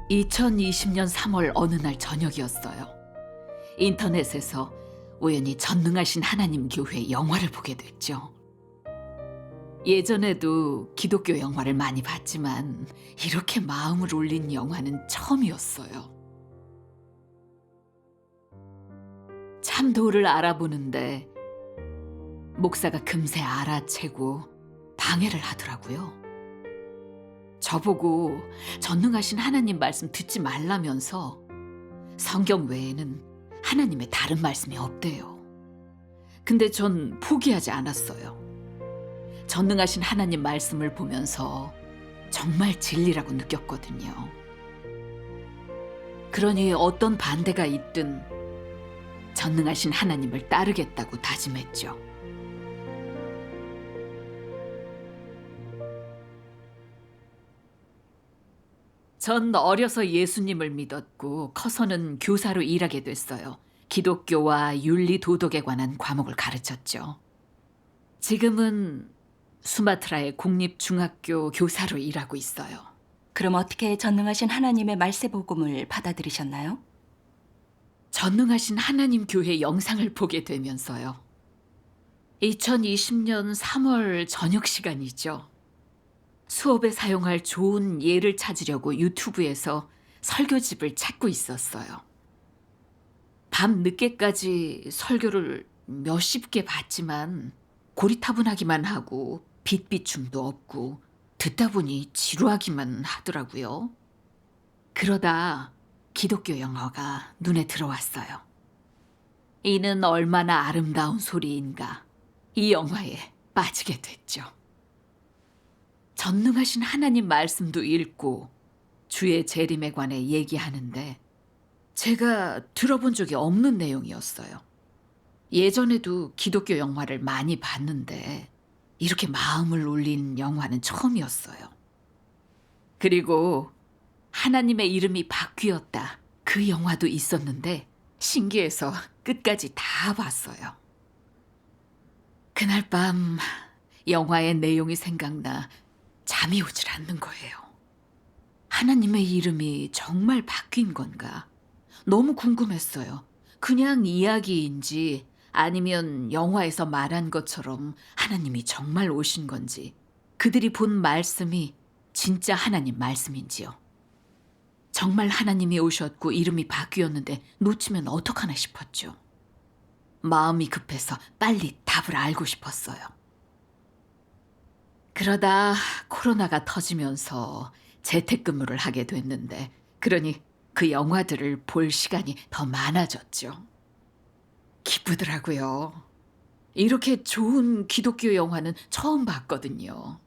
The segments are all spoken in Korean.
2020년 3월 어느 날 저녁이었어요. 인터넷에서 우연히 전능하신 하나님 교회 영화를 보게 됐죠. 예전에도 기독교 영화를 많이 봤지만 이렇게 마음을 울린 영화는 처음이었어요. 참도를 알아보는데 목사가 금세 알아채고 방해를 하더라고요. 저보고 전능하신 하나님 말씀 듣지 말라면서 성경 외에는 하나님의 다른 말씀이 없대요. 근데 전 포기하지 않았어요. 전능하신 하나님 말씀을 보면서 정말 진리라고 느꼈거든요. 그러니 어떤 반대가 있든 전능하신 하나님을 따르겠다고 다짐했죠. 전 어려서 예수님을 믿었고 커서는 교사로 일하게 됐어요. 기독교와 윤리 도덕에 관한 과목을 가르쳤죠. 지금은 수마트라의 공립중학교 교사로 일하고 있어요. 그럼 어떻게 전능하신 하나님의 말세복음을 받아들이셨나요? 전능하신 하나님 교회 영상을 보게 되면서요. 2020년 3월 저녁 시간이죠. 수업에 사용할 좋은 예를 찾으려고 유튜브에서 설교집을 찾고 있었어요. 밤 늦게까지 설교를 몇십 개 봤지만 고리타분하기만 하고 빛비춤도 없고 듣다 보니 지루하기만 하더라고요. 그러다 기독교 영화가 눈에 들어왔어요. 이는 얼마나 아름다운 소리인가. 이 영화에 빠지게 됐죠. 전능하신 하나님 말씀도 읽고 주의 재림에 관해 얘기하는데 제가 들어본 적이 없는 내용이었어요. 예전에도 기독교 영화를 많이 봤는데 이렇게 마음을 울린 영화는 처음이었어요. 그리고 하나님의 이름이 바뀌었다. 그 영화도 있었는데 신기해서 끝까지 다 봤어요. 그날 밤 영화의 내용이 생각나 잠이 오질 않는 거예요. 하나님의 이름이 정말 바뀐 건가? 너무 궁금했어요. 그냥 이야기인지 아니면 영화에서 말한 것처럼 하나님이 정말 오신 건지, 그들이 본 말씀이 진짜 하나님 말씀인지요. 정말 하나님이 오셨고 이름이 바뀌었는데 놓치면 어떡하나 싶었죠. 마음이 급해서 빨리 답을 알고 싶었어요. 그러다 코로나가 터지면서 재택근무를 하게 됐는데 그러니 그 영화들을 볼 시간이 더 많아졌죠. 기쁘더라고요. 이렇게 좋은 기독교 영화는 처음 봤거든요.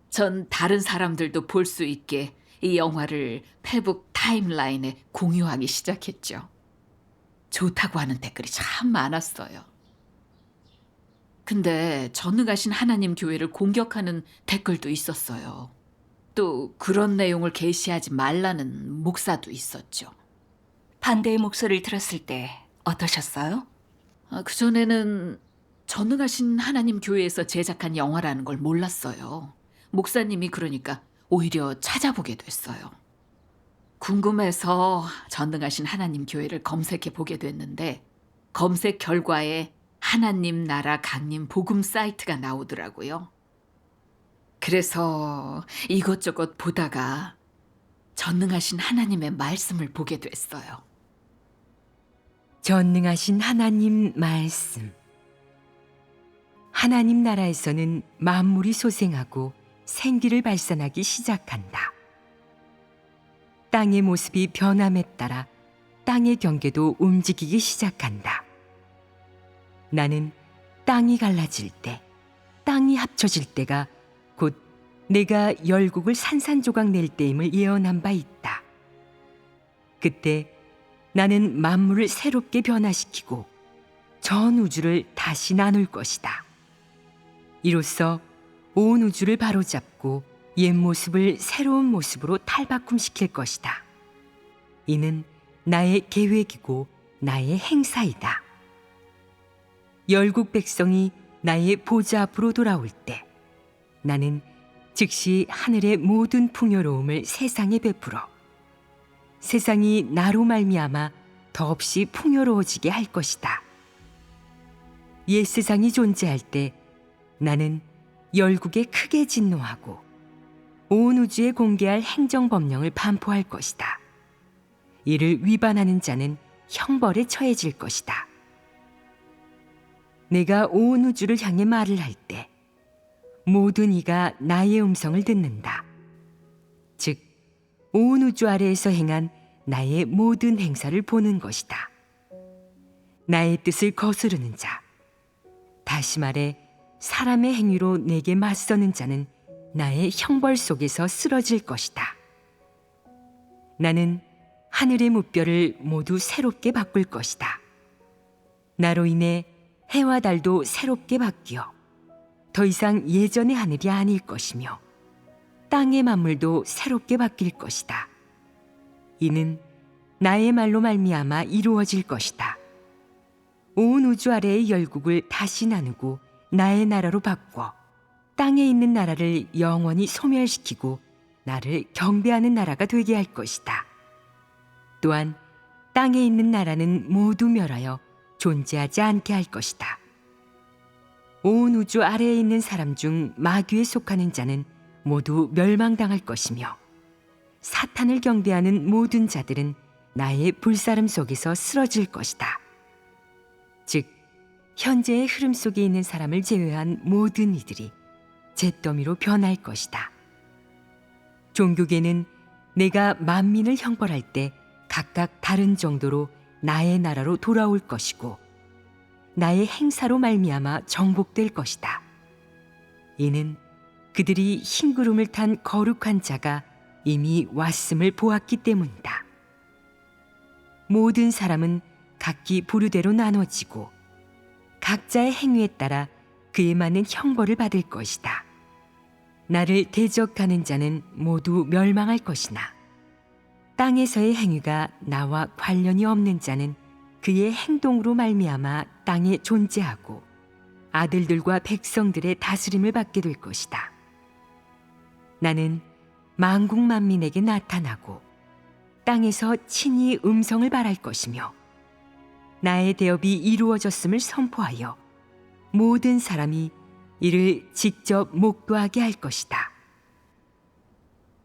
전 다른 사람들도 볼 수 있게 이 영화를 페북 타임라인에 공유하기 시작했죠. 좋다고 하는 댓글이 참 많았어요. 근데 전능하신 하나님 교회를 공격하는 댓글도 있었어요. 또 그런 내용을 게시하지 말라는 목사도 있었죠. 반대의 목소리를 들었을 때 어떠셨어요? 그전에는 전능하신 하나님 교회에서 제작한 영화라는 걸 몰랐어요. 목사님이 그러니까 오히려 찾아보게 됐어요. 궁금해서 전능하신 하나님 교회를 검색해 보게 됐는데 검색 결과에 하나님 나라 강림 복음 사이트가 나오더라고요. 그래서 이것저것 보다가 전능하신 하나님의 말씀을 보게 됐어요. 전능하신 하나님 말씀. 하나님 나라에서는 만물이 소생하고 생기를 발산하기 시작한다. 땅의 모습이 변함에 따라 땅의 경계도 움직이기 시작한다. 나는 땅이 갈라질 때, 땅이 합쳐질 때가 곧 내가 열국을 산산조각 낼 때임을 예언한 바 있다. 그때 나는 만물을 새롭게 변화시키고 전 우주를 다시 나눌 것이다. 이로써 온 우주를 바로잡고 옛 모습을 새로운 모습으로 탈바꿈시킬 것이다. 이는 나의 계획이고 나의 행사이다. 열국 백성이 나의 보좌 앞으로 돌아올 때 나는 즉시 하늘의 모든 풍요로움을 세상에 베풀어 세상이 나로 말미암아 더없이 풍요로워지게 할 것이다. 옛 세상이 존재할 때 나는 열국에 크게 진노하고 온 우주에 공개할 행정법령을 반포할 것이다. 이를 위반하는 자는 형벌에 처해질 것이다. 내가 온 우주를 향해 말을 할 때 모든 이가 나의 음성을 듣는다. 즉, 온 우주 아래에서 행한 나의 모든 행사를 보는 것이다. 나의 뜻을 거스르는 자, 다시 말해 사람의 행위로 내게 맞서는 자는 나의 형벌 속에서 쓰러질 것이다. 나는 하늘의 무별을 모두 새롭게 바꿀 것이다. 나로 인해 해와 달도 새롭게 바뀌어 더 이상 예전의 하늘이 아닐 것이며 땅의 만물도 새롭게 바뀔 것이다. 이는 나의 말로 말미암아 이루어질 것이다. 온 우주 아래의 열국을 다시 나누고 나의 나라로 바꿔 땅에 있는 나라를 영원히 소멸시키고 나를 경배하는 나라가 되게 할 것이다. 또한 땅에 있는 나라는 모두 멸하여 존재하지 않게 할 것이다. 온 우주 아래에 있는 사람 중 마귀에 속하는 자는 모두 멸망당할 것이며 사탄을 경배하는 모든 자들은 나의 불사름 속에서 쓰러질 것이다. 즉, 현재의 흐름 속에 있는 사람을 제외한 모든 이들이 잿더미로 변할 것이다. 종교계는 내가 만민을 형벌할 때 각각 다른 정도로 나의 나라로 돌아올 것이고 나의 행사로 말미암아 정복될 것이다. 이는 그들이 흰구름을 탄 거룩한 자가 이미 왔음을 보았기 때문이다. 모든 사람은 각기 부류대로 나눠지고 각자의 행위에 따라 그에 맞는 형벌을 받을 것이다. 나를 대적하는 자는 모두 멸망할 것이나 땅에서의 행위가 나와 관련이 없는 자는 그의 행동으로 말미암아 땅에 존재하고 아들들과 백성들의 다스림을 받게 될 것이다. 나는 만국 만민에게 나타나고 땅에서 친히 음성을 발할 것이며 나의 대업이 이루어졌음을 선포하여 모든 사람이 이를 직접 목도하게 할 것이다.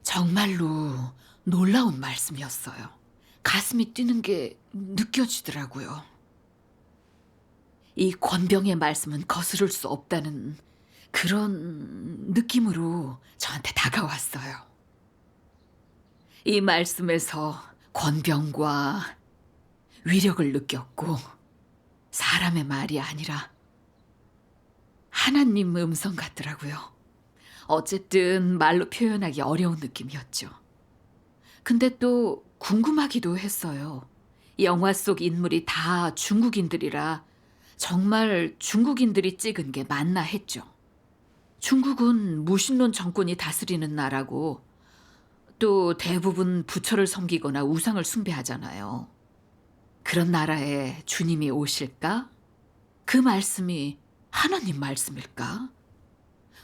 정말로 놀라운 말씀이었어요. 가슴이 뛰는 게 느껴지더라고요. 이 권병의 말씀은 거스를 수 없다는 그런 느낌으로 저한테 다가왔어요. 이 말씀에서 권병과 위력을 느꼈고 사람의 말이 아니라 하나님 음성 같더라고요. 어쨌든 말로 표현하기 어려운 느낌이었죠. 근데 또 궁금하기도 했어요. 영화 속 인물이 다 중국인들이라 정말 중국인들이 찍은 게 맞나 했죠. 중국은 무신론 정권이 다스리는 나라고 또 대부분 부처를 섬기거나 우상을 숭배하잖아요. 그런 나라에 주님이 오실까? 그 말씀이 하나님 말씀일까?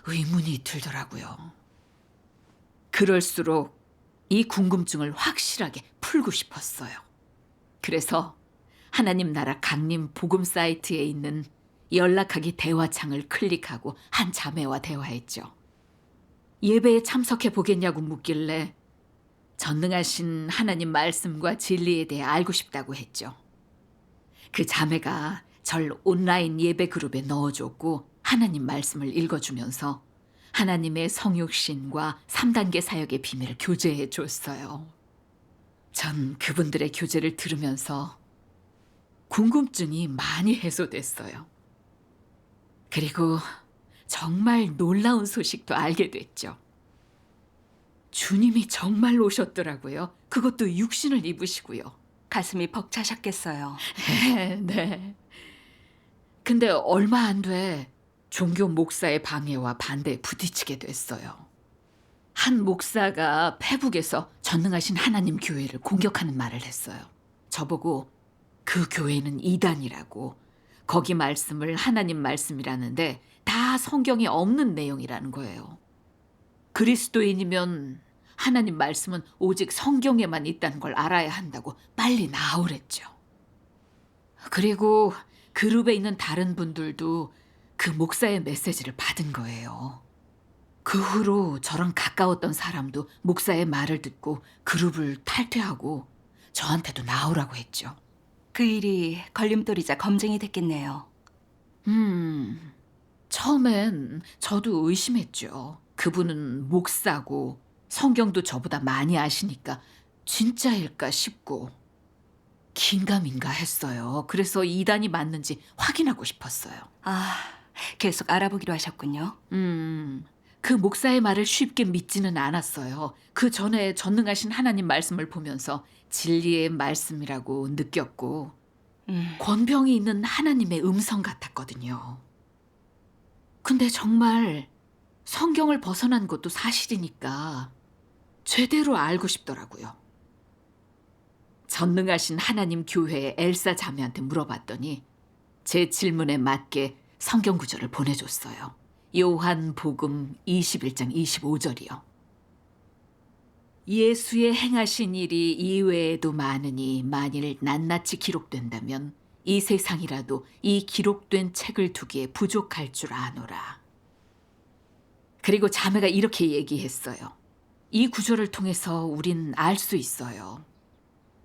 의문이 들더라고요. 그럴수록 이 궁금증을 확실하게 풀고 싶었어요. 그래서 하나님 나라 강림 복음 사이트에 있는 연락하기 대화창을 클릭하고 한 자매와 대화했죠. 예배에 참석해 보겠냐고 묻길래 전능하신 하나님 말씀과 진리에 대해 알고 싶다고 했죠. 그 자매가 절 온라인 예배 그룹에 넣어줬고 하나님 말씀을 읽어주면서 하나님의 성육신과 3단계 사역의 비밀을 교제해 줬어요. 전 그분들의 교제를 들으면서 궁금증이 많이 해소됐어요. 그리고 정말 놀라운 소식도 알게 됐죠. 주님이 정말 오셨더라고요. 그것도 육신을 입으시고요. 가슴이 벅차셨겠어요. 네. 근데 얼마 안 돼 종교 목사의 방해와 반대에 부딪히게 됐어요. 한 목사가 페북에서 전능하신 하나님 교회를 공격하는 말을 했어요. 저보고 그 교회는 이단이라고, 거기 말씀을 하나님 말씀이라는데 다 성경에 없는 내용이라는 거예요. 그리스도인이면 하나님 말씀은 오직 성경에만 있다는 걸 알아야 한다고 빨리 나오랬죠. 그리고 그룹에 있는 다른 분들도 그 목사의 메시지를 받은 거예요. 그 후로 저랑 가까웠던 사람도 목사의 말을 듣고 그룹을 탈퇴하고 저한테도 나오라고 했죠. 그 일이 걸림돌이자 검증이 됐겠네요. 처음엔 저도 의심했죠. 그분은 목사고 성경도 저보다 많이 아시니까 진짜일까 싶고 긴가민가 했어요. 그래서 이단이 맞는지 확인하고 싶었어요. 아, 계속 알아보기로 하셨군요. 그 목사의 말을 쉽게 믿지는 않았어요. 그 전에 전능하신 하나님 말씀을 보면서 진리의 말씀이라고 느꼈고 권병이 있는 하나님의 음성 같았거든요. 근데 정말 성경을 벗어난 것도 사실이니까 제대로 알고 싶더라고요. 전능하신 하나님 교회의 엘사 자매한테 물어봤더니 제 질문에 맞게 성경 구절을 보내줬어요. 요한복음 21장 25절이요. 예수의 행하신 일이 이외에도 많으니 만일 낱낱이 기록된다면 이 세상이라도 이 기록된 책을 두기에 부족할 줄 아노라. 그리고 자매가 이렇게 얘기했어요. 이 구절을 통해서 우린 알 수 있어요.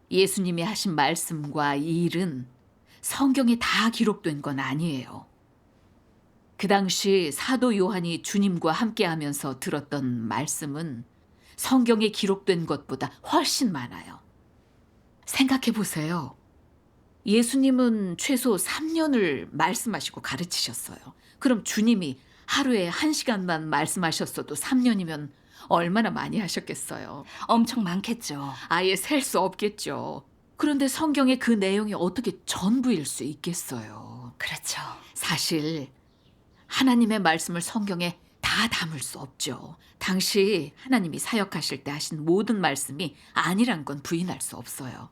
예수님이 하신 말씀과 이 일은 성경에 다 기록된 건 아니에요. 그 당시 사도 요한이 주님과 함께하면서 들었던 말씀은 성경에 기록된 것보다 훨씬 많아요. 생각해 보세요. 예수님은 최소 3년을 말씀하시고 가르치셨어요. 그럼 주님이 하루에 1시간만 말씀하셨어도 3년이면 얼마나 많이 하셨겠어요. 엄청 많겠죠. 아예 셀 수 없겠죠. 그런데 성경의 그 내용이 어떻게 전부일 수 있겠어요. 그렇죠. 사실 하나님의 말씀을 성경에 다 담을 수 없죠. 당시 하나님이 사역하실 때 하신 모든 말씀이 아니란 건 부인할 수 없어요.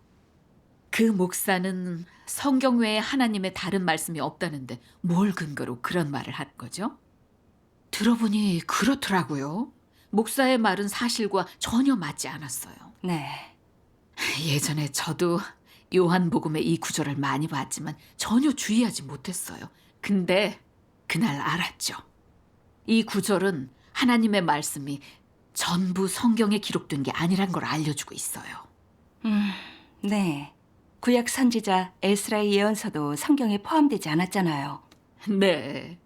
그 목사는 성경 외에 하나님의 다른 말씀이 없다는데 뭘 근거로 그런 말을 한 거죠? 들어보니 그렇더라고요. 목사의 말은 사실과 전혀 맞지 않았어요. 네. 예전에 저도 요한복음의 이 구절을 많이 봤지만 전혀 주의하지 못했어요. 근데 그날 알았죠. 이 구절은 하나님의 말씀이 전부 성경에 기록된 게 아니란 걸 알려주고 있어요. 네. 구약 선지자 에스라의 예언서도 성경에 포함되지 않았잖아요. 네.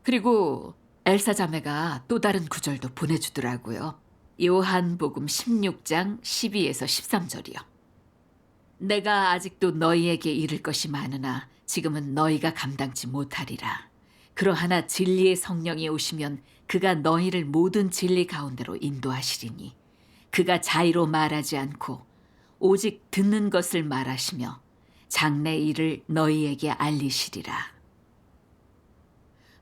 그리고 엘사 자매가 또 다른 구절도 보내주더라고요. 요한복음 16장 12에서 13절이요. 내가 아직도 너희에게 이를 것이 많으나 지금은 너희가 감당치 못하리라. 그러하나 진리의 성령이 오시면 그가 너희를 모든 진리 가운데로 인도하시리니 그가 자의로 말하지 않고 오직 듣는 것을 말하시며 장래 일을 너희에게 알리시리라.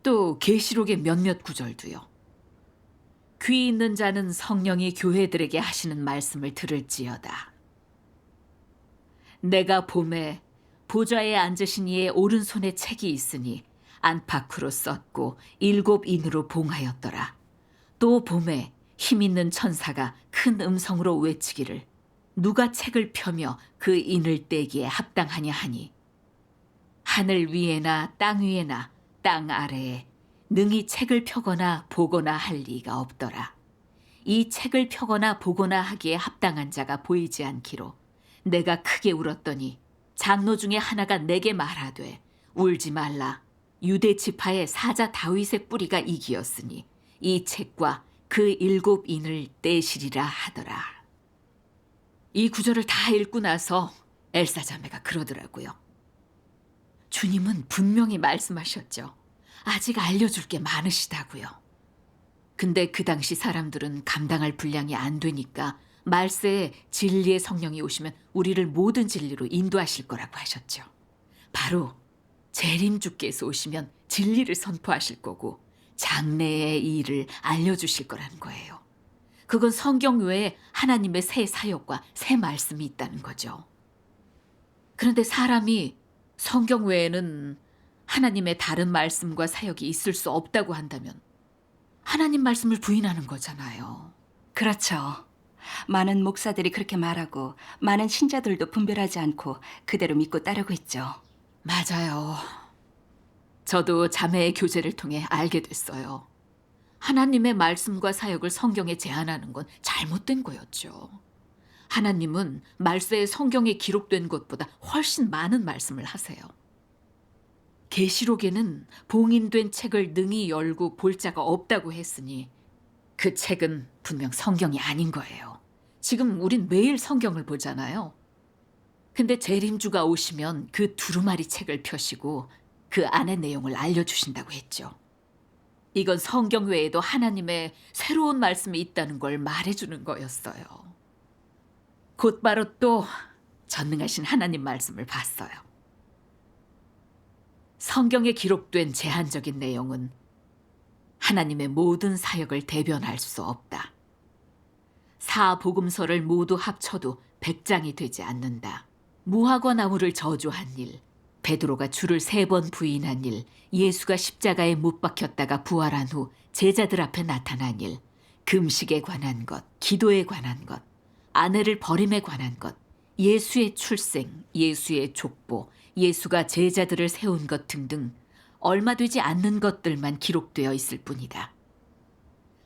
또 계시록의 몇몇 구절도요. 귀 있는 자는 성령이 교회들에게 하시는 말씀을 들을지어다. 내가 봄에 보좌에 앉으신 이의 오른손에 책이 있으니 안팎으로 썼고 7 인으로 봉하였더라. 또 봄에 힘 있는 천사가 큰 음성으로 외치기를 누가 책을 펴며 그 인을 떼기에 합당하냐 하니 하늘 위에나 땅 위에나 땅 아래에 능히 책을 펴거나 보거나 할 리가 없더라. 이 책을 펴거나 보거나 하기에 합당한 자가 보이지 않기로 내가 크게 울었더니 장로 중에 하나가 내게 말하되 울지 말라. 유대 지파의 사자 다윗의 뿌리가 이기었으니 이 책과 그 7 인을 떼시리라 하더라. 이 구절을 다 읽고 나서 엘사 자매가 그러더라고요. 주님은 분명히 말씀하셨죠. 아직 알려줄 게 많으시다고요. 근데 그 당시 사람들은 감당할 분량이 안 되니까 말세에 진리의 성령이 오시면 우리를 모든 진리로 인도하실 거라고 하셨죠. 바로 재림주께서 오시면 진리를 선포하실 거고 장래의 일을 알려주실 거라는 거예요. 그건 성경 외에 하나님의 새 사역과 새 말씀이 있다는 거죠. 그런데 사람이 성경 외에는 하나님의 다른 말씀과 사역이 있을 수 없다고 한다면 하나님 말씀을 부인하는 거잖아요. 그렇죠. 많은 목사들이 그렇게 말하고 많은 신자들도 분별하지 않고 그대로 믿고 따르고 있죠. 맞아요. 저도 자매의 교제를 통해 알게 됐어요. 하나님의 말씀과 사역을 성경에 제한하는 건 잘못된 거였죠. 하나님은 말세에 성경에 기록된 것보다 훨씬 많은 말씀을 하세요. 계시록에는 봉인된 책을 능히 열고 볼 자가 없다고 했으니 그 책은 분명 성경이 아닌 거예요. 지금 우린 매일 성경을 보잖아요. 근데 재림주가 오시면 그 두루마리 책을 펴시고 그 안의 내용을 알려주신다고 했죠. 이건 성경 외에도 하나님의 새로운 말씀이 있다는 걸 말해주는 거였어요. 곧바로 또 전능하신 하나님 말씀을 봤어요. 성경에 기록된 제한적인 내용은 하나님의 모든 사역을 대변할 수 없다. 사복음서를 모두 합쳐도 100장이 되지 않는다. 무화과 나무를 저주한 일, 베드로가 주를 3번 부인한 일, 예수가 십자가에 못 박혔다가 부활한 후 제자들 앞에 나타난 일, 금식에 관한 것, 기도에 관한 것, 아내를 버림에 관한 것, 예수의 출생, 예수의 족보, 예수가 제자들을 세운 것 등등 얼마 되지 않는 것들만 기록되어 있을 뿐이다.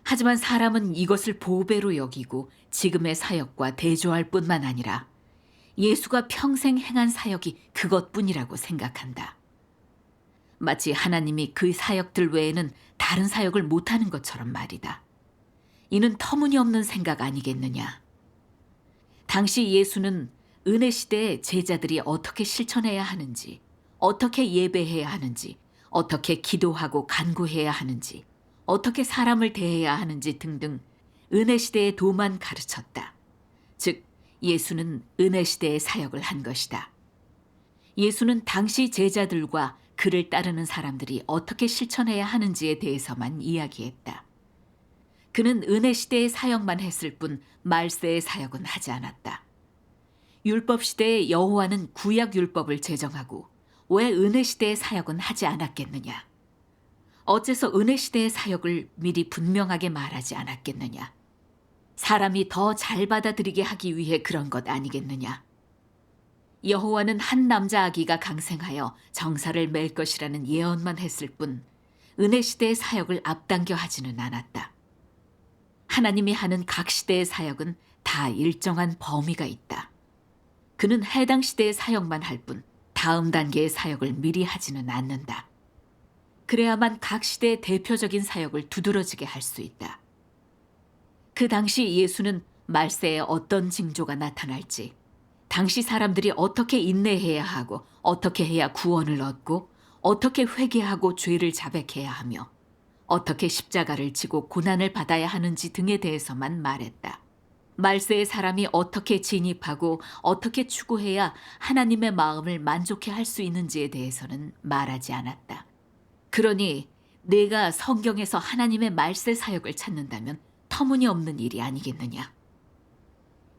하지만 사람은 이것을 보배로 여기고 지금의 사역과 대조할 뿐만 아니라 예수가 평생 행한 사역이 그것뿐이라고 생각한다. 마치 하나님이 그 사역들 외에는 다른 사역을 못하는 것처럼 말이다. 이는 터무니없는 생각 아니겠느냐. 당시 예수는 은혜 시대에 제자들이 어떻게 실천해야 하는지, 어떻게 예배해야 하는지, 어떻게 기도하고 간구해야 하는지, 어떻게 사람을 대해야 하는지 등등 은혜 시대의 도만 가르쳤다. 즉, 예수는 은혜 시대의 사역을 한 것이다. 예수는 당시 제자들과 그를 따르는 사람들이 어떻게 실천해야 하는지에 대해서만 이야기했다. 그는 은혜 시대의 사역만 했을 뿐 말세의 사역은 하지 않았다. 율법 시대에 여호와는 구약 율법을 제정하고 왜 은혜 시대의 사역은 하지 않았겠느냐? 어째서 은혜 시대의 사역을 미리 분명하게 말하지 않았겠느냐? 사람이 더 잘 받아들이게 하기 위해 그런 것 아니겠느냐? 여호와는 한 남자 아기가 강생하여 정사를 맬 것이라는 예언만 했을 뿐 은혜 시대의 사역을 앞당겨 하지는 않았다. 하나님이 하는 각 시대의 사역은 다 일정한 범위가 있다. 그는 해당 시대의 사역만 할 뿐 다음 단계의 사역을 미리 하지는 않는다. 그래야만 각 시대의 대표적인 사역을 두드러지게 할 수 있다. 그 당시 예수는 말세에 어떤 징조가 나타날지, 당시 사람들이 어떻게 인내해야 하고 어떻게 해야 구원을 얻고 어떻게 회개하고 죄를 자백해야 하며 어떻게 십자가를 지고 고난을 받아야 하는지 등에 대해서만 말했다. 말세의 사람이 어떻게 진입하고 어떻게 추구해야 하나님의 마음을 만족해 할 수 있는지에 대해서는 말하지 않았다. 그러니 내가 성경에서 하나님의 말세 사역을 찾는다면 터무니없는 일이 아니겠느냐.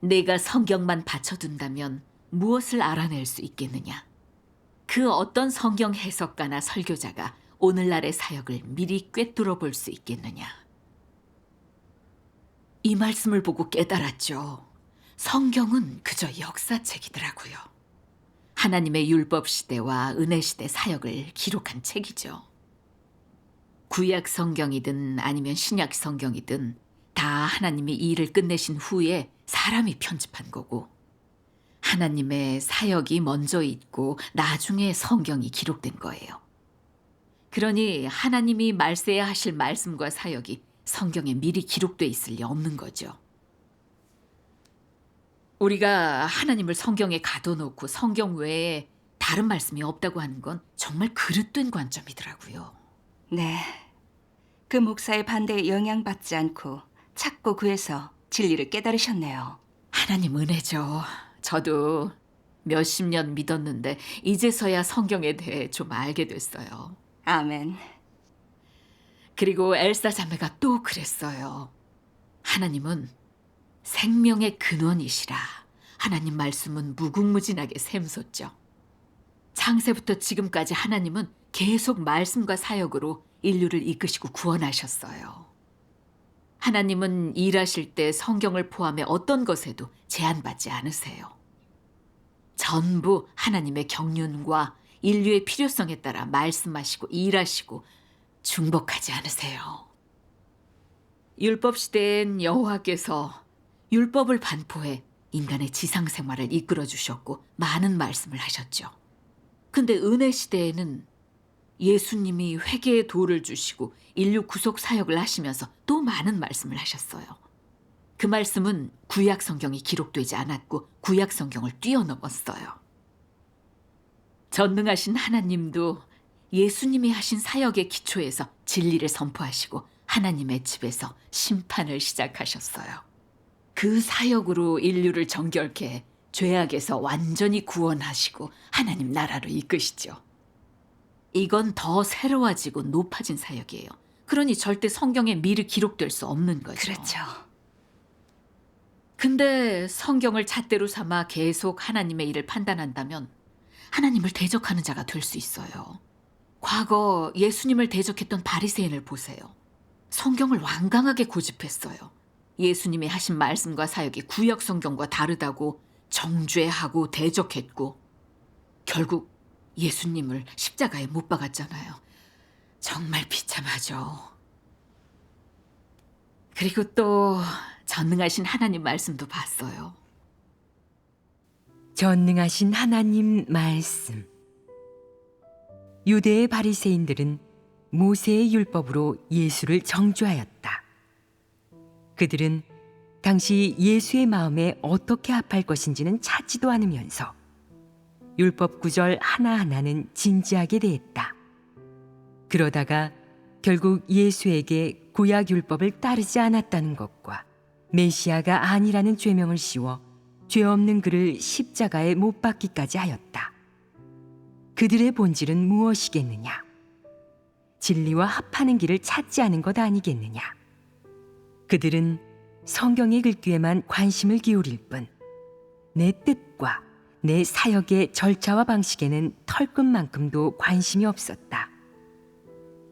내가 성경만 받쳐둔다면 무엇을 알아낼 수 있겠느냐. 그 어떤 성경 해석가나 설교자가 오늘날의 사역을 미리 꿰뚫어 볼 수 있겠느냐. 이 말씀을 보고 깨달았죠. 성경은 그저 역사책이더라고요. 하나님의 율법 시대와 은혜 시대 사역을 기록한 책이죠. 구약 성경이든 아니면 신약 성경이든 다 하나님이 이 일을 끝내신 후에 사람이 편집한 거고 하나님의 사역이 먼저 있고 나중에 성경이 기록된 거예요. 그러니 하나님이 말세에 하실 말씀과 사역이 성경에 미리 기록돼 있을 리 없는 거죠. 우리가 하나님을 성경에 가둬놓고 성경 외에 다른 말씀이 없다고 하는 건 정말 그릇된 관점이더라고요. 네. 그 목사의 반대에 영향받지 않고 찾고 구해서 진리를 깨달으셨네요. 하나님 은혜죠. 저도 몇십 년 믿었는데 이제서야 성경에 대해 좀 알게 됐어요. 아멘. 그리고 엘사 자매가 또 그랬어요. 하나님은 생명의 근원이시라. 하나님 말씀은 무궁무진하게 샘솟죠. 창세부터 지금까지 하나님은 계속 말씀과 사역으로 인류를 이끄시고 구원하셨어요. 하나님은 일하실 때 성경을 포함해 어떤 것에도 제한받지 않으세요. 전부 하나님의 경륜과 인류의 필요성에 따라 말씀하시고 일하시고 중복하지 않으세요. 율법 시대엔 여호와께서 율법을 반포해 인간의 지상 생활을 이끌어 주셨고 많은 말씀을 하셨죠. 근데 은혜 시대에는 예수님이 회개의 도를 주시고 인류 구속 사역을 하시면서 또 많은 말씀을 하셨어요. 그 말씀은 구약 성경이 기록되지 않았고 구약 성경을 뛰어넘었어요. 전능하신 하나님도 예수님이 하신 사역의 기초에서 진리를 선포하시고 하나님의 집에서 심판을 시작하셨어요. 그 사역으로 인류를 정결케 해 죄악에서 완전히 구원하시고 하나님 나라로 이끄시죠. 이건 더 새로워지고 높아진 사역이에요. 그러니 절대 성경에 미리 기록될 수 없는 거죠. 그렇죠. 근데 성경을 잣대로 삼아 계속 하나님의 일을 판단한다면 하나님을 대적하는 자가 될 수 있어요. 과거 예수님을 대적했던 바리새인을 보세요. 성경을 완강하게 고집했어요. 예수님이 하신 말씀과 사역이 구약 성경과 다르다고 정죄하고 대적했고 결국 예수님을 십자가에 못 박았잖아요. 정말 비참하죠. 그리고 또 전능하신 하나님 말씀도 봤어요. 전능하신 하나님 말씀. 유대의 바리새인들은 모세의 율법으로 예수를 정죄하였다. 그들은 당시 예수의 마음에 어떻게 합할 것인지는 찾지도 않으면서 율법 구절 하나하나는 진지하게 대했다. 그러다가 결국 예수에게 구약 율법을 따르지 않았다는 것과 메시아가 아니라는 죄명을 씌워 죄 없는 그를 십자가에 못 박기까지 하였다. 그들의 본질은 무엇이겠느냐? 진리와 합하는 길을 찾지 않은 것 아니겠느냐? 그들은 성경의 글귀에만 관심을 기울일 뿐 내 뜻과 내 사역의 절차와 방식에는 털끝만큼도 관심이 없었다.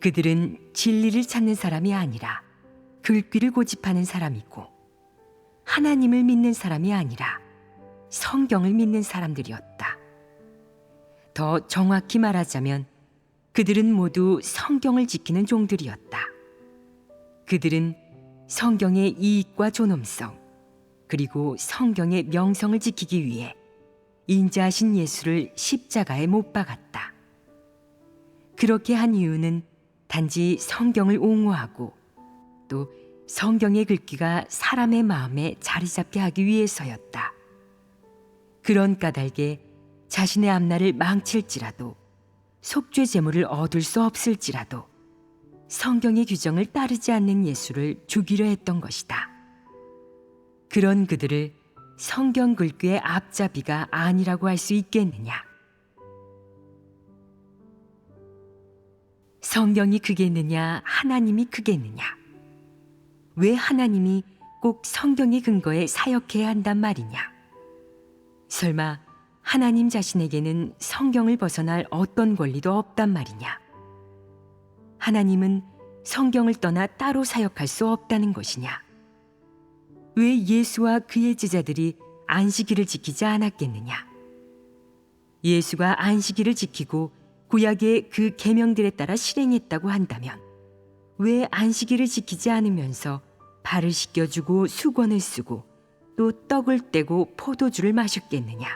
그들은 진리를 찾는 사람이 아니라 글귀를 고집하는 사람이고 하나님을 믿는 사람이 아니라 성경을 믿는 사람들이었다. 더 정확히 말하자면 그들은 모두 성경을 지키는 종들이었다. 그들은 성경의 이익과 존엄성 그리고 성경의 명성을 지키기 위해 인자하신 예수를 십자가에 못 박았다. 그렇게 한 이유는 단지 성경을 옹호하고 또 성경의 글귀가 사람의 마음에 자리 잡게 하기 위해서였다. 그런 까닭에 자신의 앞날을 망칠지라도 속죄 제물을 얻을 수 없을지라도 성경의 규정을 따르지 않는 예수를 죽이려 했던 것이다. 그런 그들을 성경 글귀의 앞잡이가 아니라고 할 수 있겠느냐? 성경이 크겠느냐, 하나님이 크겠느냐? 왜 하나님이 꼭 성경의 근거에 사역해야 한단 말이냐? 설마 하나님 자신에게는 성경을 벗어날 어떤 권리도 없단 말이냐? 하나님은 성경을 떠나 따로 사역할 수 없다는 것이냐? 왜 예수와 그의 제자들이 안식일을 지키지 않았겠느냐? 예수가 안식일을 지키고 구약의 그 계명들에 따라 실행했다고 한다면 왜 안식일을 지키지 않으면서 발을 씻겨주고 수건을 쓰고 또 떡을 떼고 포도주를 마셨겠느냐?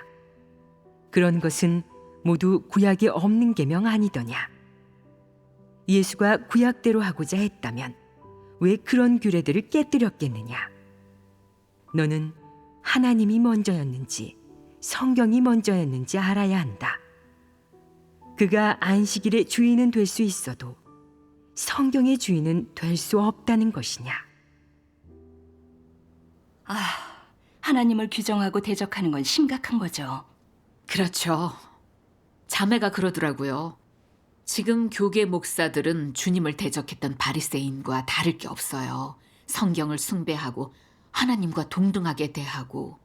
그런 것은 모두 구약에 없는 계명 아니더냐? 예수가 구약대로 하고자 했다면 왜 그런 규례들을 깨뜨렸겠느냐? 너는 하나님이 먼저였는지 성경이 먼저였는지 알아야 한다. 그가 안식일의 주인은 될 수 있어도 성경의 주인은 될 수 없다는 것이냐? 하나님을 규정하고 대적하는 건 심각한 거죠. 그렇죠. 자매가 그러더라고요. 지금 교계 목사들은 주님을 대적했던 바리새인과 다를 게 없어요. 성경을 숭배하고 하나님과 동등하게 대하고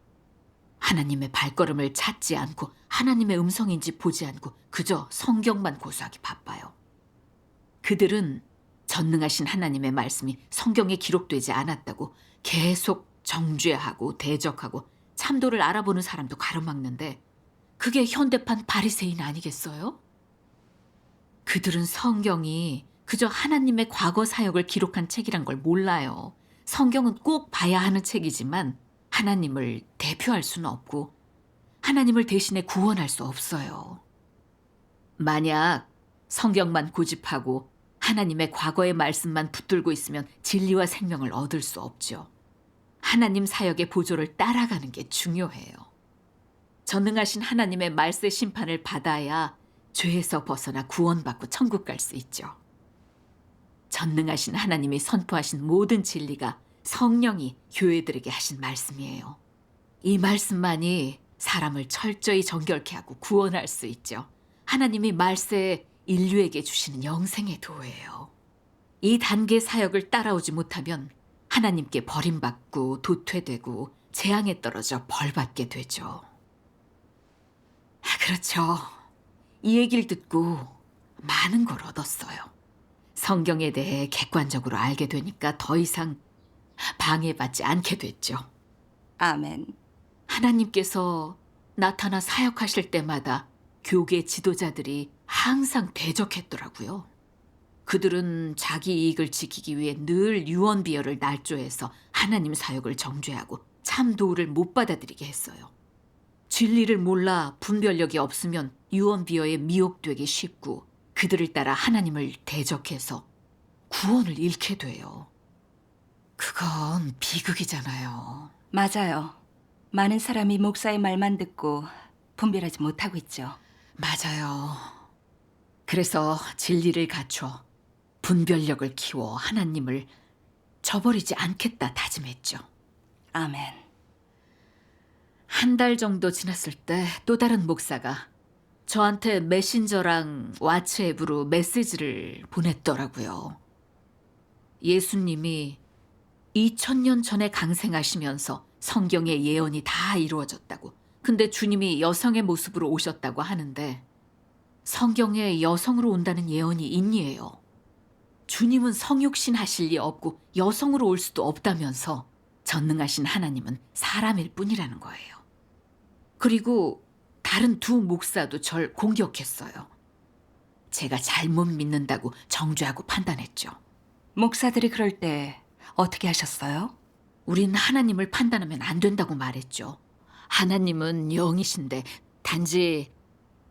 하나님의 발걸음을 찾지 않고 하나님의 음성인지 보지 않고 그저 성경만 고수하기 바빠요. 그들은 전능하신 하나님의 말씀이 성경에 기록되지 않았다고 계속 정죄하고 대적하고 참도를 알아보는 사람도 가로막는데 그게 현대판 바리새인 아니겠어요? 그들은 성경이 그저 하나님의 과거 사역을 기록한 책이란 걸 몰라요. 성경은 꼭 봐야 하는 책이지만 하나님을 대표할 수는 없고 하나님을 대신해 구원할 수 없어요. 만약 성경만 고집하고 하나님의 과거의 말씀만 붙들고 있으면 진리와 생명을 얻을 수 없죠. 하나님 사역의 보조를 따라가는 게 중요해요. 전능하신 하나님의 말세 심판을 받아야 죄에서 벗어나 구원받고 천국 갈 수 있죠. 전능하신 하나님이 선포하신 모든 진리가 성령이 교회들에게 하신 말씀이에요. 이 말씀만이 사람을 철저히 정결케 하고 구원할 수 있죠. 하나님이 말세에 인류에게 주시는 영생의 도예요. 이 단계 사역을 따라오지 못하면 하나님께 버림받고 도태되고 재앙에 떨어져 벌받게 되죠. 그렇죠. 이 얘기를 듣고 많은 걸 얻었어요. 성경에 대해 객관적으로 알게 되니까 더 이상 방해받지 않게 됐죠. 아멘. 하나님께서 나타나 사역하실 때마다 교계 지도자들이 항상 대적했더라고요. 그들은 자기 이익을 지키기 위해 늘 유언비어를 날조해서 하나님 사역을 정죄하고 참 도를 못 받아들이게 했어요. 진리를 몰라 분별력이 없으면 유언비어에 미혹되기 쉽고 그들을 따라 하나님을 대적해서 구원을 잃게 돼요. 그건 비극이잖아요. 맞아요. 많은 사람이 목사의 말만 듣고 분별하지 못하고 있죠. 맞아요. 그래서 진리를 갖춰 분별력을 키워 하나님을 저버리지 않겠다 다짐했죠. 아멘. 한 달 정도 지났을 때 또 다른 목사가 저한테 메신저랑 왓츠앱으로 메시지를 보냈더라고요. 예수님이 2000년 전에 강생하시면서 성경의 예언이 다 이루어졌다고. 근데 주님이 여성의 모습으로 오셨다고 하는데 성경에 여성으로 온다는 예언이 있니예요. 주님은 성육신 하실 리 없고 여성으로 올 수도 없다면서 전능하신 하나님은 사람일 뿐이라는 거예요. 그리고 다른 두 목사도 절 공격했어요. 제가 잘못 믿는다고 정죄하고 판단했죠. 목사들이 그럴 때 어떻게 하셨어요? 우린 하나님을 판단하면 안 된다고 말했죠. 하나님은 영이신데 단지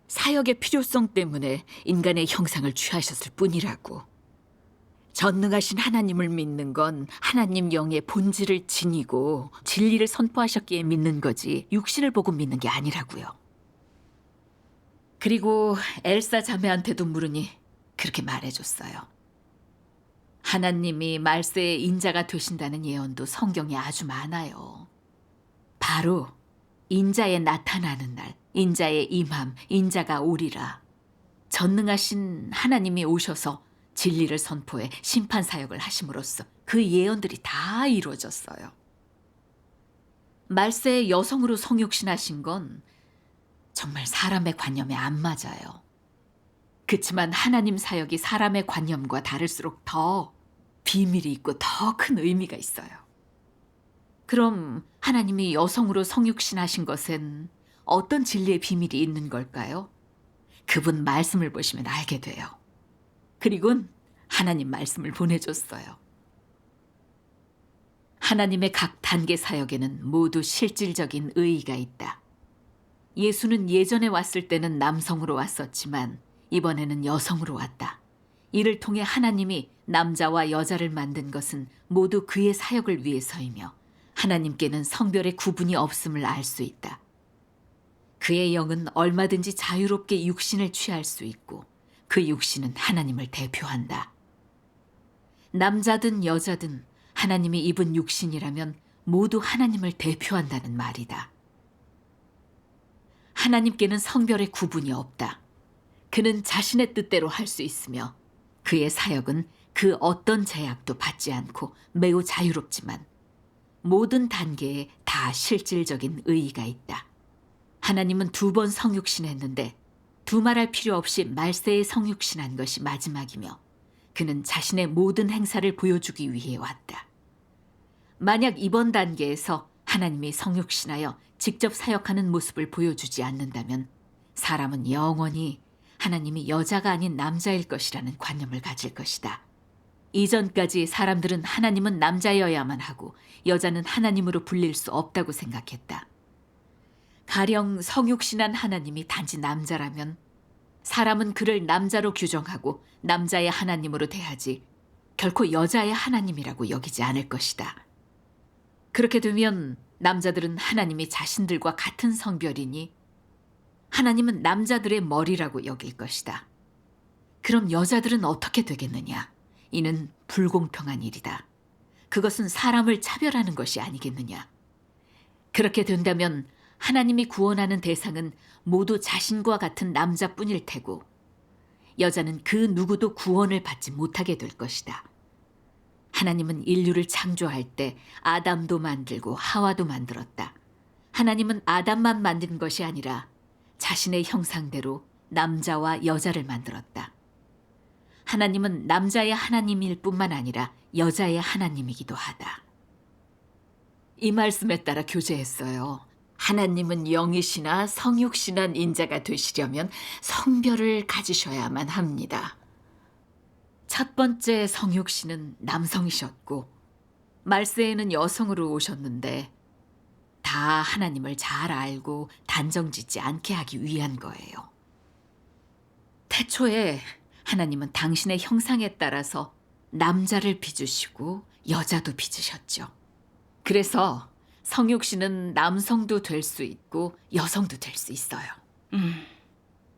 사역의 필요성 때문에 인간의 형상을 취하셨을 뿐이라고. 전능하신 하나님을 믿는 건 하나님 영의 본질을 지니고 진리를 선포하셨기에 믿는 거지 육신을 보고 믿는 게 아니라고요. 그리고 엘사 자매한테도 물으니 그렇게 말해줬어요. 하나님이 말세의 인자가 되신다는 예언도 성경에 아주 많아요. 바로 인자의 나타나는 날, 인자의 임함, 인자가 오리라. 전능하신 하나님이 오셔서 진리를 선포해 심판 사역을 하심으로써 그 예언들이 다 이루어졌어요. 말세에 여성으로 성육신하신 건 정말 사람의 관념에 안 맞아요. 그치만 하나님 사역이 사람의 관념과 다를수록 더 비밀이 있고 더 큰 의미가 있어요. 그럼 하나님이 여성으로 성육신하신 것엔 어떤 진리의 비밀이 있는 걸까요? 그분 말씀을 보시면 알게 돼요. 그리곤 하나님 말씀을 보내줬어요. 하나님의 각 단계 사역에는 모두 실질적인 의의가 있다. 예수는 예전에 왔을 때는 남성으로 왔었지만 이번에는 여성으로 왔다. 이를 통해 하나님이 남자와 여자를 만든 것은 모두 그의 사역을 위해서이며 하나님께는 성별의 구분이 없음을 알 수 있다. 그의 영은 얼마든지 자유롭게 육신을 취할 수 있고 그 육신은 하나님을 대표한다. 남자든 여자든 하나님이 입은 육신이라면 모두 하나님을 대표한다는 말이다. 하나님께는 성별의 구분이 없다. 그는 자신의 뜻대로 할 수 있으며 그의 사역은 그 어떤 제약도 받지 않고 매우 자유롭지만 모든 단계에 다 실질적인 의의가 있다. 하나님은 2번 성육신했는데 두말할 필요 없이 말세에 성육신한 것이 마지막이며 그는 자신의 모든 행사를 보여주기 위해 왔다. 만약 이번 단계에서 하나님이 성육신하여 직접 사역하는 모습을 보여주지 않는다면 사람은 영원히 하나님이 여자가 아닌 남자일 것이라는 관념을 가질 것이다. 이전까지 사람들은 하나님은 남자여야만 하고 여자는 하나님으로 불릴 수 없다고 생각했다. 가령 성육신한 하나님이 단지 남자라면 사람은 그를 남자로 규정하고 남자의 하나님으로 대하지 결코 여자의 하나님이라고 여기지 않을 것이다. 그렇게 되면 남자들은 하나님이 자신들과 같은 성별이니 하나님은 남자들의 머리라고 여길 것이다. 그럼 여자들은 어떻게 되겠느냐? 이는 불공평한 일이다. 그것은 사람을 차별하는 것이 아니겠느냐? 그렇게 된다면 하나님이 구원하는 대상은 모두 자신과 같은 남자뿐일 테고 여자는 그 누구도 구원을 받지 못하게 될 것이다. 하나님은 인류를 창조할 때 아담도 만들고 하와도 만들었다. 하나님은 아담만 만든 것이 아니라 자신의 형상대로 남자와 여자를 만들었다. 하나님은 남자의 하나님일 뿐만 아니라 여자의 하나님이기도 하다. 이 말씀에 따라 교제했어요. 하나님은 영이시나 성육신한 인자가 되시려면 성별을 가지셔야만 합니다. 첫 번째 성육신은 남성이셨고 말세에는 여성으로 오셨는데 다 하나님을 잘 알고 단정짓지 않게 하기 위한 거예요. 태초에 하나님은 당신의 형상에 따라서 남자를 빚으시고 여자도 빚으셨죠. 그래서 성육신은 남성도 될 수 있고 여성도 될 수 있어요.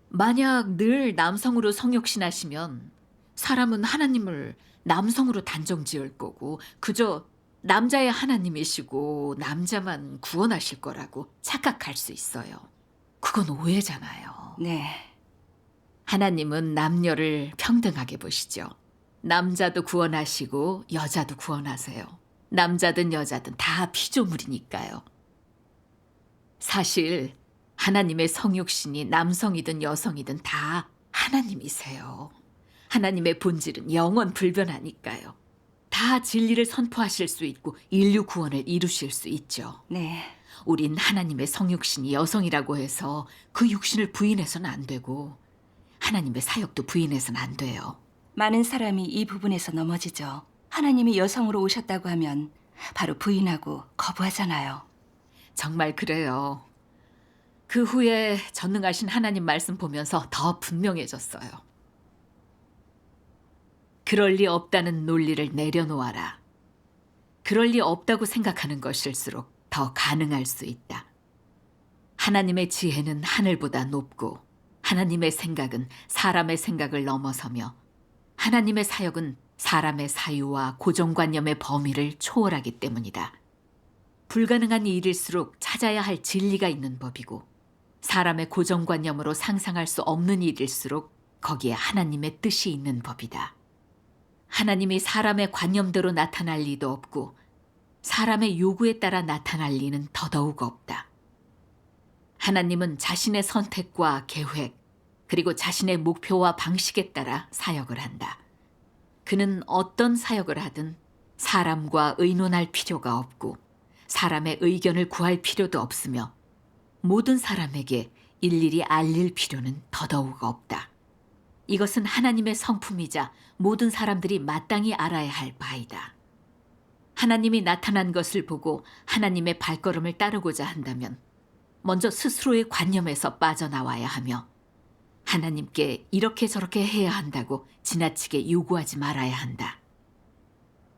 만약 늘 남성으로 성육신하시면 사람은 하나님을 남성으로 단정 지을 거고 그저 남자의 하나님이시고 남자만 구원하실 거라고 착각할 수 있어요. 그건 오해잖아요. 네. 하나님은 남녀를 평등하게 보시죠. 남자도 구원하시고 여자도 구원하세요. 남자든 여자든 다 피조물이니까요. 사실 하나님의 성육신이 남성이든 여성이든 다 하나님이세요. 하나님의 본질은 영원 불변하니까요. 다 진리를 선포하실 수 있고 인류 구원을 이루실 수 있죠. 네. 우린 하나님의 성육신이 여성이라고 해서 그 육신을 부인해서는 안 되고 하나님의 사역도 부인해서는 안 돼요. 많은 사람이 이 부분에서 넘어지죠. 하나님이 여성으로 오셨다고 하면 바로 부인하고 거부하잖아요. 정말 그래요. 그 후에 전능하신 하나님 말씀 보면서 더 분명해졌어요. 그럴 리 없다는 논리를 내려놓아라. 그럴 리 없다고 생각하는 것일수록 더 가능할 수 있다. 하나님의 지혜는 하늘보다 높고 하나님의 생각은 사람의 생각을 넘어서며 하나님의 사역은 사람의 사유와 고정관념의 범위를 초월하기 때문이다. 불가능한 일일수록 찾아야 할 진리가 있는 법이고 사람의 고정관념으로 상상할 수 없는 일일수록 거기에 하나님의 뜻이 있는 법이다. 하나님이 사람의 관념대로 나타날 리도 없고 사람의 요구에 따라 나타날 리는 더더욱 없다. 하나님은 자신의 선택과 계획 그리고 자신의 목표와 방식에 따라 사역을 한다. 그는 어떤 사역을 하든 사람과 의논할 필요가 없고 사람의 의견을 구할 필요도 없으며 모든 사람에게 일일이 알릴 필요는 더더욱 없다. 이것은 하나님의 성품이자 모든 사람들이 마땅히 알아야 할 바이다. 하나님이 나타난 것을 보고 하나님의 발걸음을 따르고자 한다면 먼저 스스로의 관념에서 빠져나와야 하며 하나님께 이렇게 저렇게 해야 한다고 지나치게 요구하지 말아야 한다.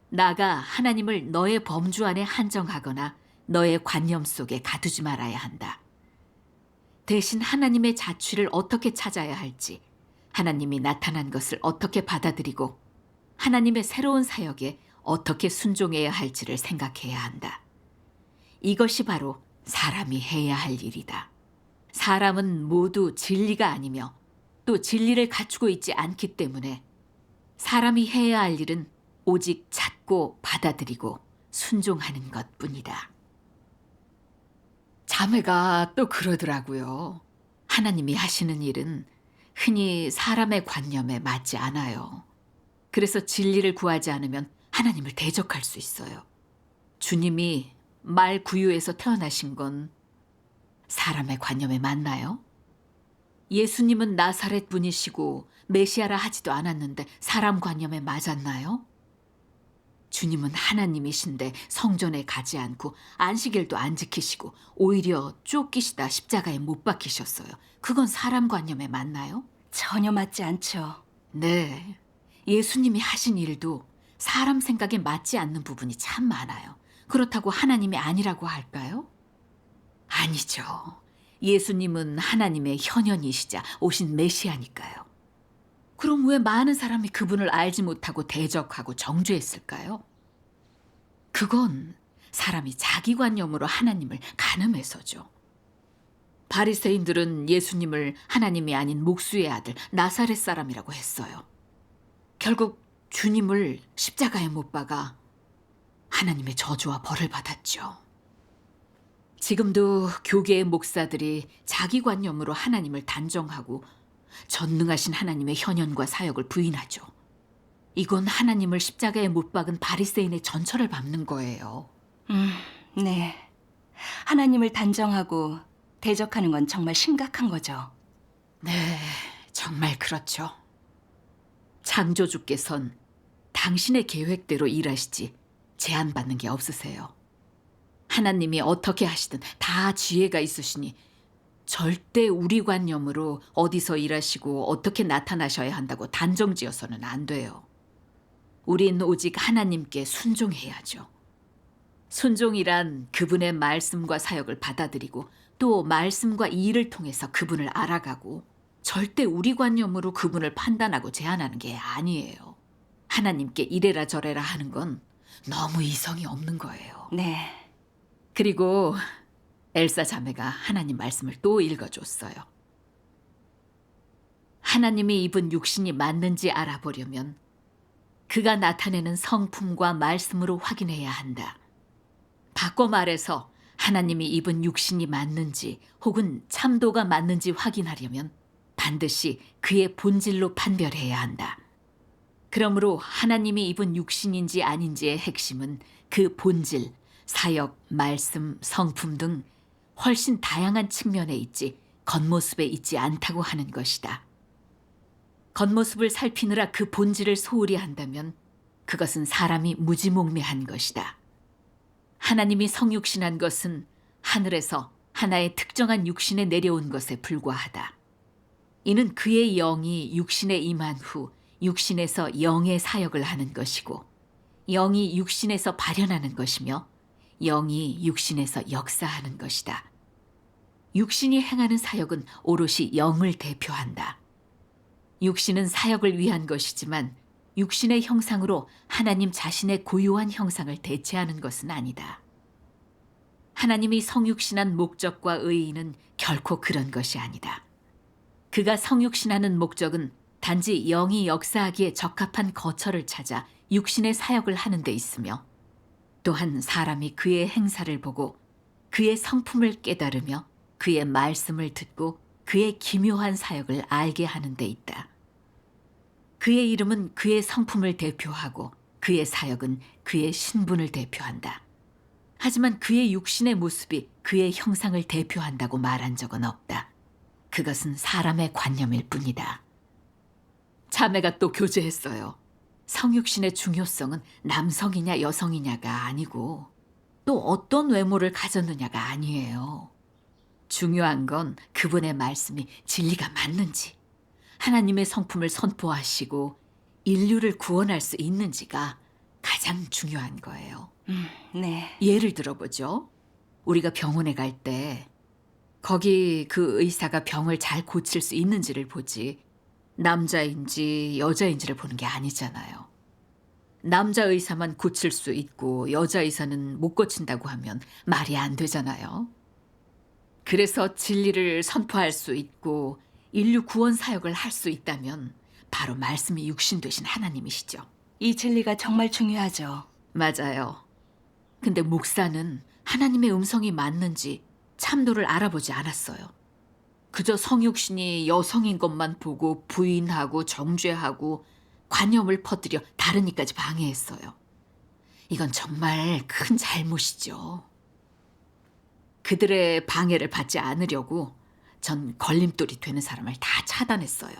나아가 하나님을 너의 범주 안에 한정하거나 너의 관념 속에 가두지 말아야 한다. 대신 하나님의 자취를 어떻게 찾아야 할지, 하나님이 나타난 것을 어떻게 받아들이고 하나님의 새로운 사역에 어떻게 순종해야 할지를 생각해야 한다. 이것이 바로 사람이 해야 할 일이다. 사람은 모두 진리가 아니며 또 진리를 갖추고 있지 않기 때문에 사람이 해야 할 일은 오직 찾고 받아들이고 순종하는 것뿐이다. 자매가 또 그러더라고요. 하나님이 하시는 일은 흔히 사람의 관념에 맞지 않아요. 그래서 진리를 구하지 않으면 하나님을 대적할 수 있어요. 주님이 말 구유에서 태어나신 건 사람의 관념에 맞나요? 예수님은 나사렛 분이시고 메시아라 하지도 않았는데 사람 관념에 맞았나요? 주님은 하나님이신데 성전에 가지 않고 안식일도 안 지키시고 오히려 쫓기시다 십자가에 못 박히셨어요. 그건 사람 관념에 맞나요? 전혀 맞지 않죠. 네. 예수님이 하신 일도 사람 생각에 맞지 않는 부분이 참 많아요. 그렇다고 하나님이 아니라고 할까요? 아니죠. 예수님은 하나님의 현현이시자 오신 메시아니까요. 그럼 왜 많은 사람이 그분을 알지 못하고 대적하고 정죄했을까요? 그건 사람이 자기 관념으로 하나님을 가늠해서죠. 바리새인들은 예수님을 하나님이 아닌 목수의 아들 나사렛 사람이라고 했어요. 결국 주님을 십자가에 못 박아 하나님의 저주와 벌을 받았죠. 지금도 교계의 목사들이 자기 관념으로 하나님을 단정하고 전능하신 하나님의 현현과 사역을 부인하죠. 이건 하나님을 십자가에 못 박은 바리새인의 전철을 밟는 거예요. 네. 하나님을 단정하고 대적하는 건 정말 심각한 거죠. 네, 정말 그렇죠. 창조주께선 당신의 계획대로 일하시지 제한받는 게 없으세요. 하나님이 어떻게 하시든 다 지혜가 있으시니 절대 우리 관념으로 어디서 일하시고 어떻게 나타나셔야 한다고 단정지어서는 안 돼요. 우린 오직 하나님께 순종해야죠. 순종이란 그분의 말씀과 사역을 받아들이고 또 말씀과 일을 통해서 그분을 알아가고 절대 우리 관념으로 그분을 판단하고 제한하는 게 아니에요. 하나님께 이래라 저래라 하는 건 너무 이성이 없는 거예요. 네. 그리고 엘사 자매가 하나님 말씀을 또 읽어줬어요. 하나님이 입은 육신이 맞는지 알아보려면 그가 나타내는 성품과 말씀으로 확인해야 한다. 바꿔 말해서 하나님이 입은 육신이 맞는지 혹은 참도가 맞는지 확인하려면 반드시 그의 본질로 판별해야 한다. 그러므로 하나님이 입은 육신인지 아닌지의 핵심은 그 본질, 사역, 말씀, 성품 등 훨씬 다양한 측면에 있지 겉모습에 있지 않다고 하는 것이다. 겉모습을 살피느라 그 본질을 소홀히 한다면 그것은 사람이 무지몽매한 것이다. 하나님이 성육신한 것은 하늘에서 하나의 특정한 육신에 내려온 것에 불과하다. 이는 그의 영이 육신에 임한 후 육신에서 영의 사역을 하는 것이고 영이 육신에서 발현하는 것이며 영이 육신에서 역사하는 것이다. 육신이 행하는 사역은 오롯이 영을 대표한다. 육신은 사역을 위한 것이지만 육신의 형상으로 하나님 자신의 고유한 형상을 대체하는 것은 아니다. 하나님이 성육신한 목적과 의의는 결코 그런 것이 아니다. 그가 성육신하는 목적은 단지 영이 역사하기에 적합한 거처를 찾아 육신의 사역을 하는 데 있으며 또한 사람이 그의 행사를 보고 그의 성품을 깨달으며 그의 말씀을 듣고 그의 기묘한 사역을 알게 하는 데 있다. 그의 이름은 그의 성품을 대표하고 그의 사역은 그의 신분을 대표한다. 하지만 그의 육신의 모습이 그의 형상을 대표한다고 말한 적은 없다. 그것은 사람의 관념일 뿐이다. 자매가 또 교제했어요. 성육신의 중요성은 남성이냐 여성이냐가 아니고 또 어떤 외모를 가졌느냐가 아니에요. 중요한 건 그분의 말씀이 진리가 맞는지, 하나님의 성품을 선포하시고 인류를 구원할 수 있는지가 가장 중요한 거예요. 네. 예를 들어보죠. 우리가 병원에 갈 때 거기 그 의사가 병을 잘 고칠 수 있는지를 보지 남자인지 여자인지를 보는 게 아니잖아요. 남자 의사만 고칠 수 있고 여자 의사는 못 고친다고 하면 말이 안 되잖아요. 그래서 진리를 선포할 수 있고 인류 구원 사역을 할 수 있다면 바로 말씀이 육신 되신 하나님이시죠. 이 진리가 정말 중요하죠. 맞아요. 근데 목사는 하나님의 음성이 맞는지 참도를 알아보지 않았어요. 그저 성육신이 여성인 것만 보고 부인하고 정죄하고 관념을 퍼뜨려 다른 이까지 방해했어요. 이건 정말 큰 잘못이죠. 그들의 방해를 받지 않으려고 전 걸림돌이 되는 사람을 다 차단했어요.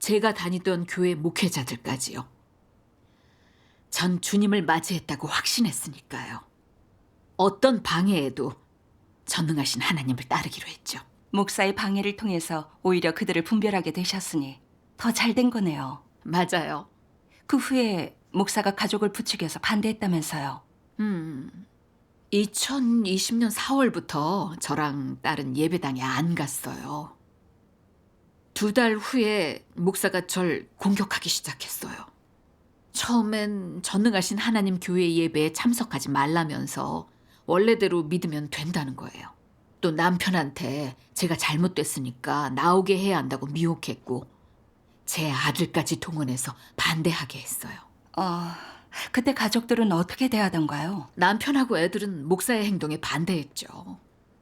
제가 다니던 교회 목회자들까지요. 전 주님을 맞이했다고 확신했으니까요. 어떤 방해에도 전능하신 하나님을 따르기로 했죠. 목사의 방해를 통해서 오히려 그들을 분별하게 되셨으니 더 잘 된 거네요. 맞아요. 그 후에 목사가 가족을 부추겨서 반대했다면서요. 2020년 4월부터 저랑 딸은 예배당에 안 갔어요. 2달 후에 목사가 절 공격하기 시작했어요. 처음엔 전능하신 하나님 교회 예배에 참석하지 말라면서 원래대로 믿으면 된다는 거예요. 또 남편한테 제가 잘못됐으니까 나오게 해야 한다고 미혹했고 제 아들까지 동원해서 반대하게 했어요. 그때 가족들은 어떻게 대하던가요? 남편하고 애들은 목사의 행동에 반대했죠.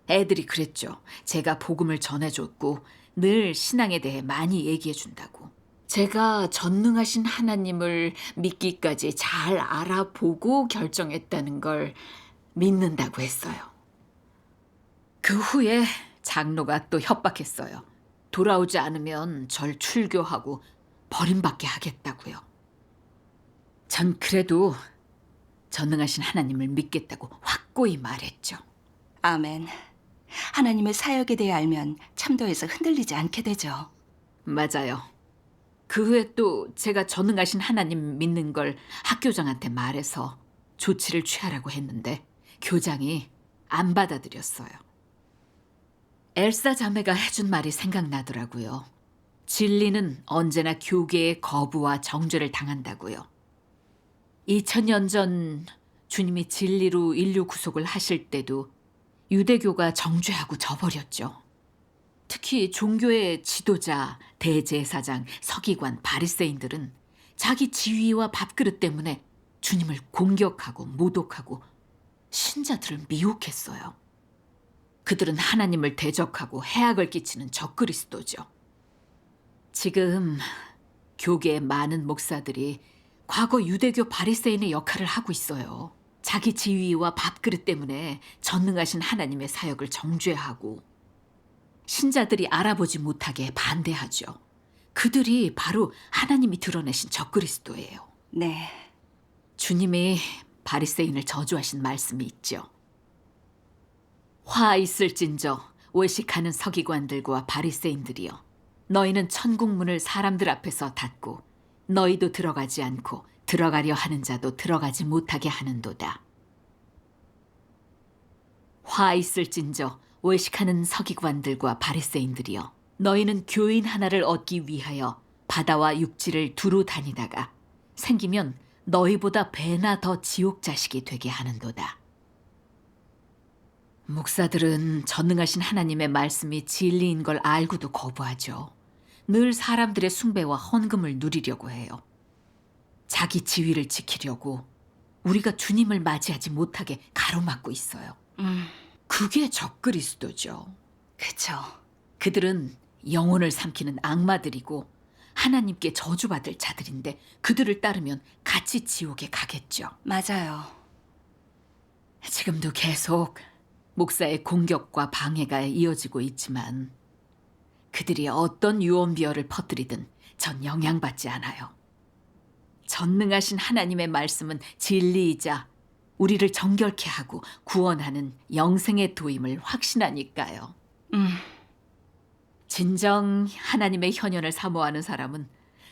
애들이 그랬죠. 제가 복음을 전해줬고 늘 신앙에 대해 많이 얘기해준다고. 제가 전능하신 하나님을 믿기까지 잘 알아보고 결정했다는 걸 믿는다고 했어요. 그 후에 장로가 또 협박했어요. 돌아오지 않으면 절 출교하고 버림받게 하겠다고요. 전 그래도 전능하신 하나님을 믿겠다고 확고히 말했죠. 아멘. 하나님의 사역에 대해 알면 참도에서 흔들리지 않게 되죠. 맞아요. 그 후에 또 제가 전능하신 하나님 믿는 걸 학교장한테 말해서 조치를 취하라고 했는데 교장이 안 받아들였어요. 엘사 자매가 해준 말이 생각나더라고요. 진리는 언제나 교계의 거부와 정죄를 당한다고요. 2000년 전 주님이 진리로 인류 구속을 하실 때도 유대교가 정죄하고 져버렸죠. 특히 종교의 지도자, 대제사장, 서기관, 바리새인들은 자기 지위와 밥그릇 때문에 주님을 공격하고 모독하고 신자들을 미혹했어요. 그들은 하나님을 대적하고 해악을 끼치는 적그리스도죠. 지금 교계의 많은 목사들이 과거 유대교 바리새인의 역할을 하고 있어요. 자기 지위와 밥그릇 때문에 전능하신 하나님의 사역을 정죄하고 신자들이 알아보지 못하게 반대하죠. 그들이 바로 하나님이 드러내신 적그리스도예요. 네. 주님이 바리새인을 저주하신 말씀이 있죠. 화 있을진저 외식하는 서기관들과 바리새인들이여, 너희는 천국 문을 사람들 앞에서 닫고 너희도 들어가지 않고 들어가려 하는 자도 들어가지 못하게 하는도다. 화 있을진저 외식하는 서기관들과 바리새인들이여, 너희는 교인 하나를 얻기 위하여 바다와 육지를 두루 다니다가 생기면 너희보다 배나 더 지옥 자식이 되게 하는도다. 목사들은 전능하신 하나님의 말씀이 진리인 걸 알고도 거부하죠. 늘 사람들의 숭배와 헌금을 누리려고 해요. 자기 지위를 지키려고 우리가 주님을 맞이하지 못하게 가로막고 있어요. 그게 적그리스도죠. 그쵸. 그들은 영혼을 삼키는 악마들이고 하나님께 저주받을 자들인데 그들을 따르면 같이 지옥에 가겠죠. 맞아요. 지금도 계속 목사의 공격과 방해가 이어지고 있지만 그들이 어떤 유언비어를 퍼뜨리든 전 영향받지 않아요. 전능하신 하나님의 말씀은 진리이자 우리를 정결케 하고 구원하는 영생의 도임을 확신하니까요. 진정 하나님의 현현을 사모하는 사람은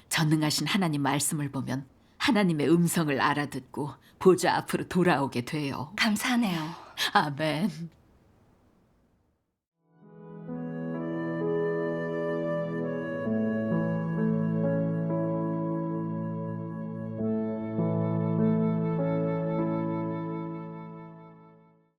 전능하신 하나님 말씀을 보면 하나님의 음성을 알아듣고 보좌 앞으로 돌아오게 돼요. 감사하네요. 아멘.